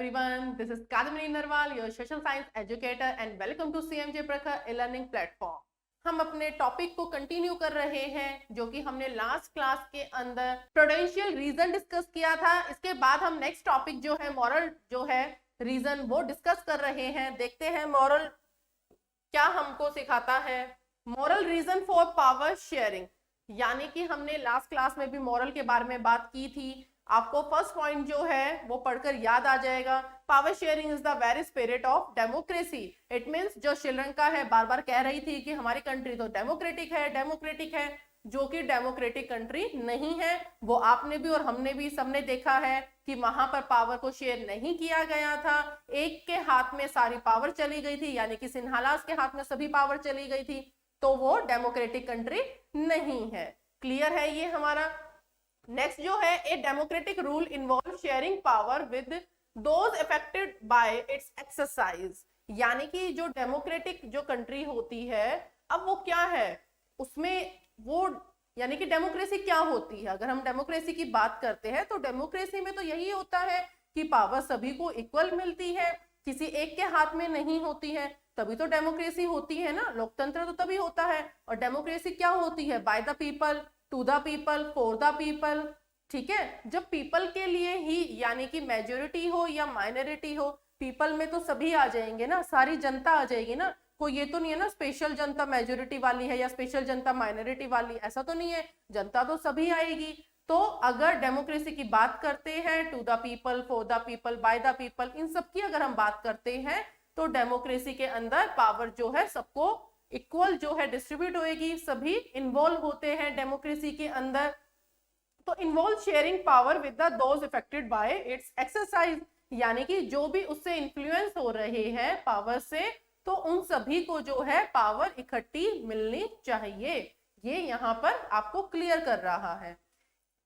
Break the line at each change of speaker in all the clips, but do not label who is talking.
everyone, this is Kadamini Narwal, your social science educator and welcome to CMJ Prakhar e-learning platform। हम अपने topic को continue कर रहे हैं जो कि हमने लास्ट क्लास के अंदर प्रूडेंशियल रीजन डिस्कस किया था। इसके बाद हम नेक्स्ट टॉपिक जो है मॉरल जो है रीजन वो डिस्कस कर रहे हैं। देखते हैं मॉरल क्या हमको सिखाता है। Moral reason for power sharing, यानी कि हमने लास्ट क्लास में भी मॉरल के बारे में बात की थी। आपको फर्स्ट पॉइंट जो है वो पढ़कर याद आ जाएगा। Power sharing is the very spirit of democracy. It means जो श्रीलंका है बार बार कह रही थी कि हमारी कंट्री तो डेमोक्रेटिक है, जो कि डेमोक्रेटिक कंट्री नहीं है। वो आपने भी और हमने भी सबने देखा है कि वहां पर पावर को शेयर नहीं किया गया था। एक के हाथ में सारी पावर चली गई थी, यानी कि सिन्हालास के हाथ में सभी पावर चली गई थी, तो वो डेमोक्रेटिक कंट्री नहीं है। क्लियर है ये हमारा। नेक्स्ट जो है, a democratic rule involve sharing power with those affected by it's exercise, यानी कि जो डेमोक्रेटिक जो कंट्री होती है, अब वो क्या है उसमें वो, यानी कि डेमोक्रेसी क्या होती है। अगर हम डेमोक्रेसी की बात करते हैं तो डेमोक्रेसी में तो यही होता है कि पावर सभी को इक्वल मिलती है, किसी एक के हाथ में नहीं होती है, तभी तो डेमोक्रेसी होती है ना। लोकतंत्र तो तभी होता है। और डेमोक्रेसी क्या होती है? By the people, to the people, for the people. ठीक है, जब पीपल के लिए ही, यानी कि मेजोरिटी हो या माइनॉरिटी हो, पीपल में तो सभी आ जाएंगे ना, सारी जनता आ जाएगी ना। कोई ये तो नहीं है ना स्पेशल जनता मेजोरिटी वाली है या स्पेशल जनता माइनॉरिटी वाली, ऐसा तो नहीं है। जनता तो सभी आएगी। तो अगर डेमोक्रेसी की बात करते हैं, to the people, for the people, by the people, इन सब की अगर हम बात करते हैं तो डेमोक्रेसी के अंदर पावर जो है सबको इक्वल जो है डिस्ट्रीब्यूट होएगी। सभी इन्वॉल्व होते हैं डेमोक्रेसी के अंदर। तो involve sharing power with the those affected by it's exercise, यानी कि जो भी उससे इन्फ्लुएंस हो रहे हैं पावर से, तो उन सभी को जो है पावर इकट्ठी मिलनी चाहिए। ये यहाँ पर आपको क्लियर कर रहा है।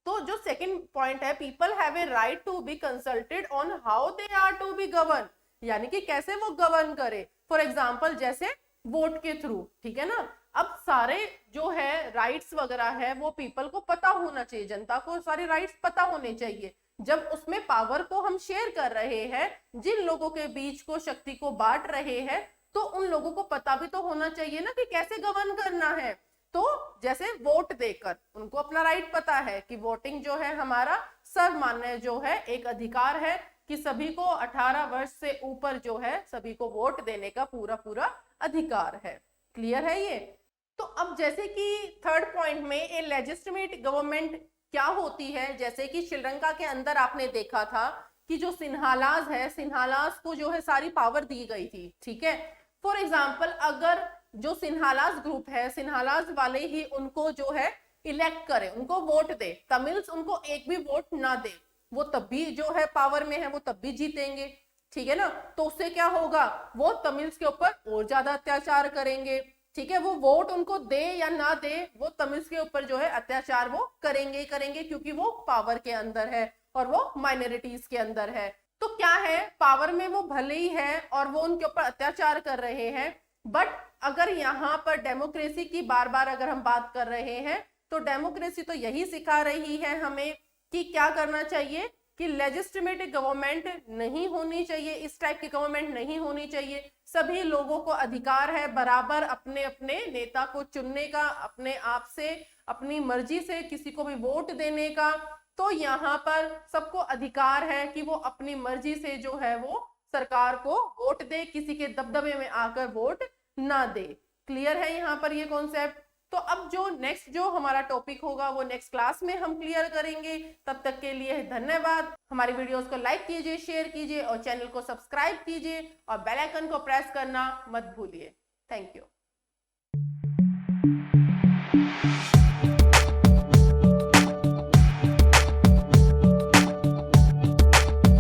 तो जो सेकंड पॉइंट है, people have a right to be consulted on how they are to be govern, यानी कि कैसे वो गवर्न करे। फॉर एग्जाम्पल जैसे वोट के थ्रू, ठीक है ना। अब सारे जो है राइट्स वगैरह है वो पीपल को पता होना चाहिए, जनता को सारे राइट्स पता होने चाहिए। जब उसमें पावर को हम शेयर कर रहे हैं, जिन लोगों के बीच को शक्ति को बांट रहे हैं, तो उन लोगों को पता भी तो होना चाहिए ना कि कैसे गवर्न करना है। तो जैसे वोट देकर उनको अपना राइट पता है कि वोटिंग जो है हमारा सर्वमान्य जो है एक अधिकार है कि सभी को 18 वर्ष से ऊपर जो है सभी को वोट देने का पूरा अधिकार है। क्लियर है ये। तो अब जैसे कि थर्ड पॉइंट में ए लेजिस्लेटिव गवर्नमेंट क्या होती है, जैसे कि श्रीलंका के अंदर आपने देखा था कि जो सिन्हालास है, सिन्हालास को जो है सारी पावर दी गई थी। ठीक है, फॉर एग्जाम्पल अगर जो सिन्हालास ग्रुप है, सिन्हालास वाले ही उनको जो है इलेक्ट करे, उनको वोट दे, तमिल्स उनको एक भी वोट ना दे, वो तब भी जो है पावर में है, वो तब भी जीतेंगे। ठीक है ना। तो उससे क्या होगा, वो तमिल्स के ऊपर और ज्यादा अत्याचार करेंगे। ठीक है, वो वोट उनको दे या ना दे, वो तमिल्स के ऊपर जो है अत्याचार वो करेंगे क्योंकि वो पावर के अंदर है और वो माइनॉरिटीज के अंदर है। तो क्या है, पावर में वो भले ही है और वो उनके ऊपर अत्याचार कर रहे हैं, बट अगर यहाँ पर डेमोक्रेसी की बार बार अगर हम बात कर रहे हैं, तो डेमोक्रेसी तो यही सिखा रही है हमें कि क्या करना चाहिए, कि लेजिस्लेटिव गवर्नमेंट नहीं होनी चाहिए, इस टाइप की गवर्नमेंट नहीं होनी चाहिए। सभी लोगों को अधिकार है बराबर अपने अपने नेता को चुनने का, अपने आप से अपनी मर्जी से किसी को भी वोट देने का। तो यहाँ पर सबको अधिकार है कि वो अपनी मर्जी से जो है वो सरकार को वोट दे, किसी के दबदबे में आकर वोट ना दे। क्लियर है यहाँ पर ये कॉन्सेप्ट। तो अब जो नेक्स्ट जो हमारा टॉपिक होगा वो नेक्स्ट क्लास में हम क्लियर करेंगे। तब तक के लिए धन्यवाद। हमारी वीडियोस को लाइक कीजिए, शेयर कीजिए और चैनल को सब्सक्राइब कीजिए और बेल आइकन को प्रेस करना मत भूलिए। Thank you.